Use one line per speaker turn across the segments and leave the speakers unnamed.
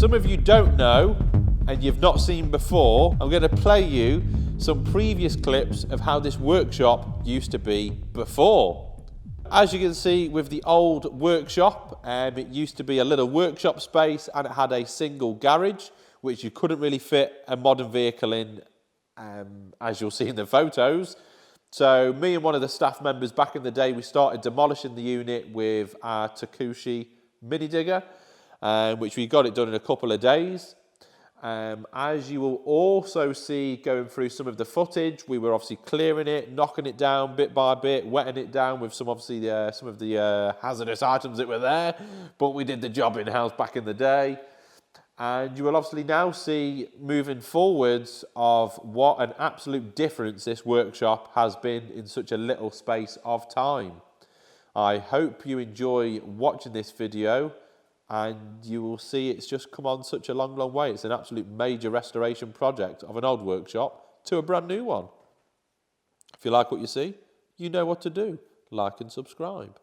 some of you don't know and you've not seen before, I'm going to play you some previous clips of how this workshop used to be before. As you can see with the old workshop, it used to be a little workshop space and it had a single garage, which you couldn't really fit a modern vehicle in, as you'll see in the photos. So me and one of the staff members back in the day, we started demolishing the unit with our Takushi mini digger, which we got it done in a couple of days. As you will also see going through some of the footage, we were obviously clearing it, knocking it down bit by bit, wetting it down with some of the hazardous items that were there, but we did the job in-house back in the day. And you will obviously now see moving forwards of what an absolute difference this workshop has been in such a little space of time. I hope you enjoy watching this video, and you will see it's just come on such a long, long way. It's an absolute major restoration project of an old workshop to a brand new one. If you like what you see, you know what to do. Like and subscribe.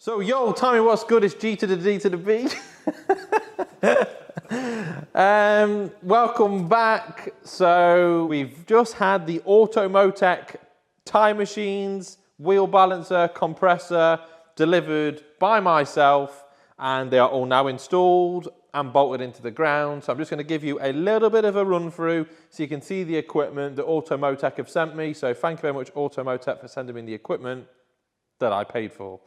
So, yo, tell me what's good, it's G to the D to the B. Welcome back. So, we've just had the Automotech tie machines, wheel balancer, compressor delivered by myself, and they are all now installed and bolted into the ground. So I'm just going to give you a little bit of a run through so you can see the equipment that Automotech have sent me. So thank you very much, Automotech, for sending me the equipment that I paid for.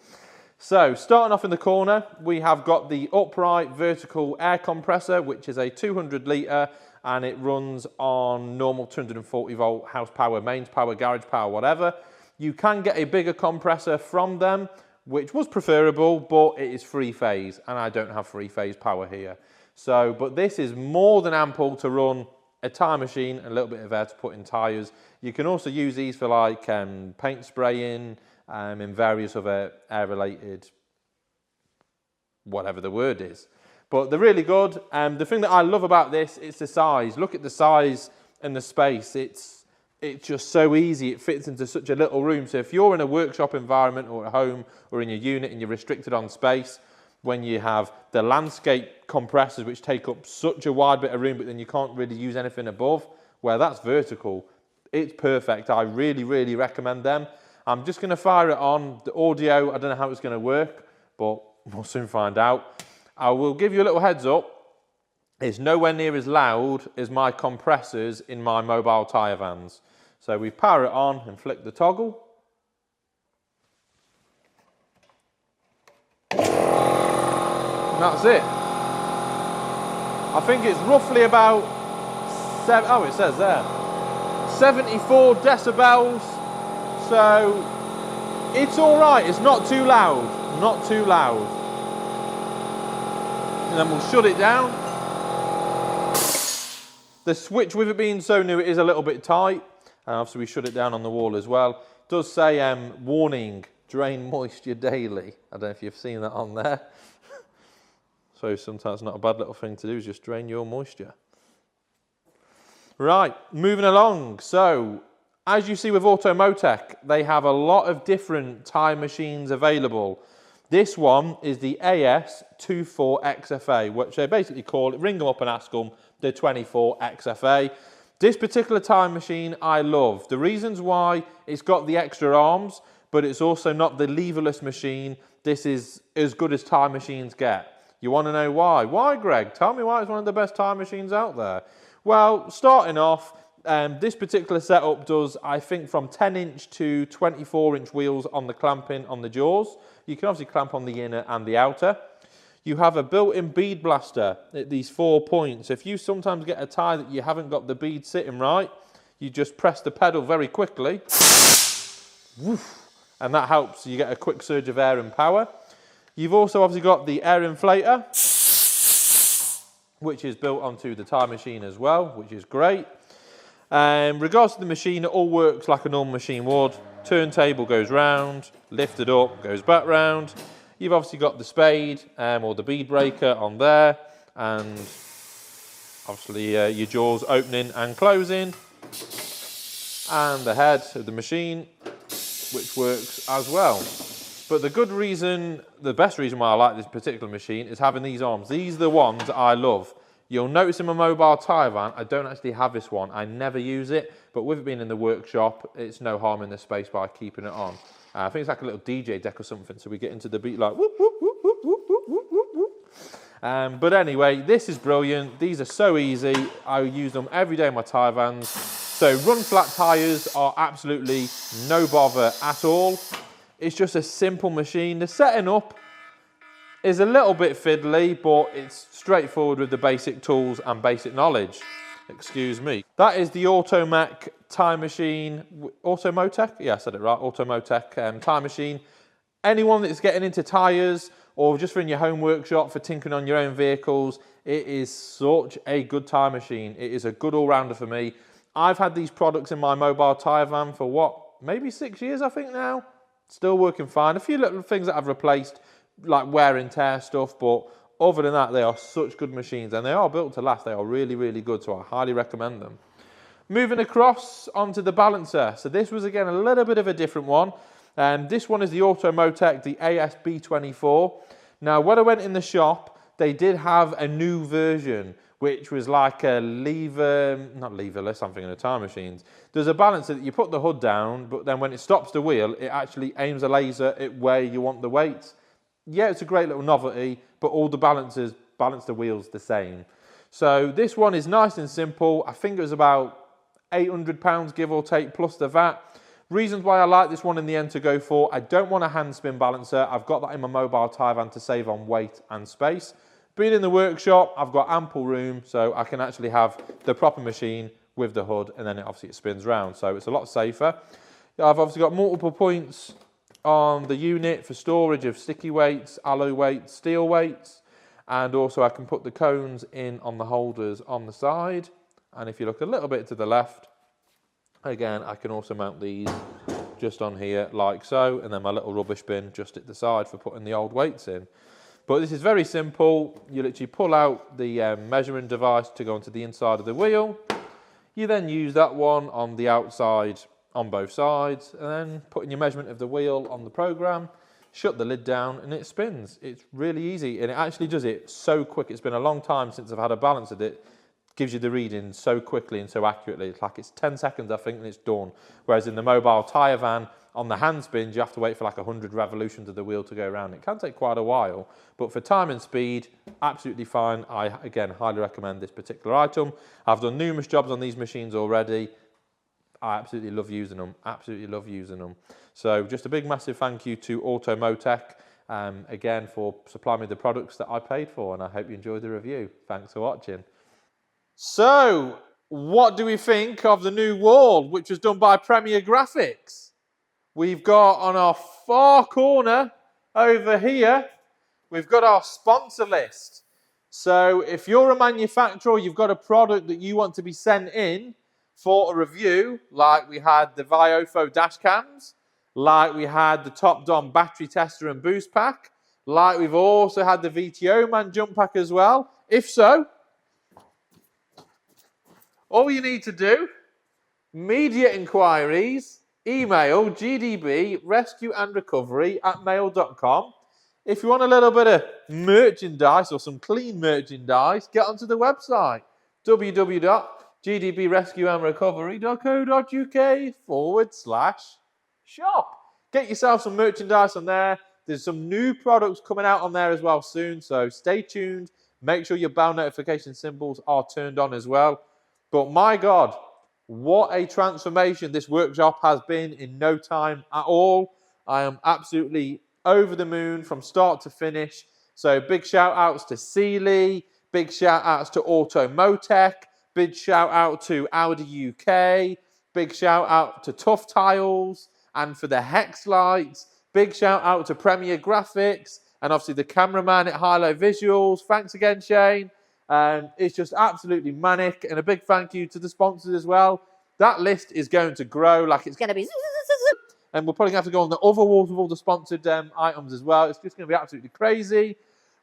So, starting off in the corner, we have got the upright vertical air compressor, which is a 200 litre, and it runs on normal 240 volt house power, mains power, garage power, whatever. You can get a bigger compressor from them, which was preferable, but it is three phase, and I don't have three phase power here. So, but this is more than ample to run a tyre machine and a little bit of air to put in tyres. You can also use these for like paint spraying, in various other air-related, whatever the word is. But they're really good. The thing that I love about this is the size. Look at the size and the space. It's just so easy. It fits into such a little room. So if you're in a workshop environment or at home or in your unit and you're restricted on space, when you have the landscape compressors which take up such a wide bit of room, but then you can't really use anything above, where that's vertical, it's perfect. I really, really recommend them. I'm just going to fire it on. The audio, I don't know how it's going to work, but we'll soon find out. I will give you a little heads up. It's nowhere near as loud as my compressors in my mobile tyre vans. So we power it on and flick the toggle. And that's it. I think it's roughly about, it says there, 74 decibels. So, it's all right, it's not too loud, not too loud. And then we'll shut it down. The switch, with it being so new, it is a little bit tight. And obviously we shut it down on the wall as well. It does say, warning, drain moisture daily. I don't know if you've seen that on there. So sometimes not a bad little thing to do is just drain your moisture. Right, moving along. So, as you see with Automotech, they have a lot of different tie machines available. This one is the AS24XFA, which they basically call it, ring them up and ask them, the 24XFA. This particular tie machine I love. The reasons why, it's got the extra arms, but it's also not the leverless machine. This is as good as tie machines get. You want to know why? Why, Greg? Tell me why it's one of the best tie machines out there. Well, starting off, this particular setup does, I think, from 10-inch to 24-inch wheels on the clamping on the jaws. You can obviously clamp on the inner and the outer. You have a built-in bead blaster at these 4 points. If you sometimes get a tie that you haven't got the bead sitting right, you just press the pedal very quickly, and that helps you get a quick surge of air and power. You've also obviously got the air inflator. which is built onto the tire machine as well, which is great. Regards to the machine, it all works like a normal machine would. Turntable goes round, lifted up, goes back round. You've obviously got the spade or the bead breaker on there, and obviously your jaws opening and closing, and the head of the machine, which works as well. But the best reason why I like this particular machine is having these arms. These are the ones that I love. You'll notice in my mobile tyre van, I don't actually have this one. I never use it, but with it being in the workshop, it's no harm in the space by keeping it on. I think it's like a little DJ deck or something, so we get into the beat like whoop, whoop, whoop, whoop, whoop, whoop, whoop, whoop. But anyway, this is brilliant. These are so easy. I use them every day in my tyre vans. So run flat tyres are absolutely no bother at all. It's just a simple machine. The setting up is a little bit fiddly, but it's straightforward with the basic tools and basic knowledge. Excuse me. That is the Automech tyre machine. Automotech? Yeah, I said it right. Automotech tyre machine. Anyone that's getting into tyres or just for in your home workshop for tinkering on your own vehicles, it is such a good tyre machine. It is a good all-rounder for me. I've had these products in my mobile tyre van for what, maybe 6 years, I think now. Still working fine. A few little things that I've replaced, like wear and tear stuff, but other than that, they are such good machines, and they are built to last. They are really, really good, so I highly recommend them. Moving across onto the balancer. So this was, again, a little bit of a different one. This one is the Automotech, the ASB24. Now, when I went in the shop, they did have a new version, which was like a not leverless, I'm thinking of tyre machines. There's a balancer that you put the hood down, but then when it stops the wheel, it actually aims a laser at where you want the weight. Yeah, it's a great little novelty, but all the balancers balance the wheels the same. So this one is nice and simple. I think it was about £800, give or take, plus the VAT. Reasons why I like this one in the end to go for: I don't want a hand spin balancer. I've got that in my mobile tyre van to save on weight and space. Being in the workshop, I've got ample room, so I can actually have the proper machine with the hood, and then obviously it spins round, so it's a lot safer. I've obviously got multiple points on the unit for storage of sticky weights, alloy weights, steel weights, and also I can put the cones in on the holders on the side. And if you look a little bit to the left, again, I can also mount these just on here like so, and then my little rubbish bin just at the side for putting the old weights in. But this is very simple. You literally pull out the measuring device to go onto the inside of the wheel. You then use that one on the outside on both sides, and then put in your measurement of the wheel on the program, shut the lid down, and it spins. It's really easy, and it actually does it so quick. It's been a long time since I've had a balancer that gives you the reading so quickly and so accurately. It's like it's 10 seconds, I think, and it's done. Whereas in the mobile tyre van, on the hand spins, you have to wait for like 100 revolutions of the wheel to go around. It can take quite a while, but for time and speed, absolutely fine. I, again, highly recommend this particular item. I've done numerous jobs on these machines already. I absolutely love using them, absolutely love using them. So just a big massive thank you to Automotech, again, for supplying me the products that I paid for, and I hope you enjoyed the review. Thanks for watching. So, what do we think of the new wall, which was done by Premier Graphics? We've got on our far corner over here, we've got our sponsor list. So if you're a manufacturer, you've got a product that you want to be sent in for a review, like we had the Viofo dash cams, like we had the Top Dom battery tester and boost pack, like we've also had the VTO Man jump pack as well. If so, all you need to do, media inquiries, email gdbrescueandrecovery@mail.com. If you want a little bit of merchandise or some clean merchandise, get onto the website www.gdbrescueandrecovery.co.uk/shop. Get yourself some merchandise on there. There's some new products coming out on there as well soon, so stay tuned. Make sure your bell notification symbols are turned on as well. But my God, what a transformation this workshop has been in no time at all. I am absolutely over the moon from start to finish. So big shout outs to Sealy, big shout outs to Automotech, big shout out to Audi UK, big shout out to Tuff Tiles, and for the Hex lights, big shout out to Premier Graphics, and obviously the cameraman at Hilo Visuals. Thanks again, Shane. It's just absolutely manic, and a big thank you to the sponsors as well. That list is going to grow like it's going to be, and we're probably going to have to go on the other walls with all the sponsored items as well. It's just going to be absolutely crazy.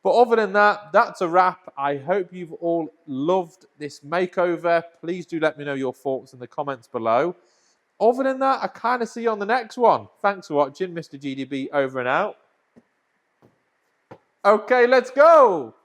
But other than that, that's a wrap. I hope you've all loved this makeover. Please do let me know your thoughts in the comments below. Other than that, I kind of see you on the next one. Thanks for watching. Mr. GDB over and out. Okay, let's go.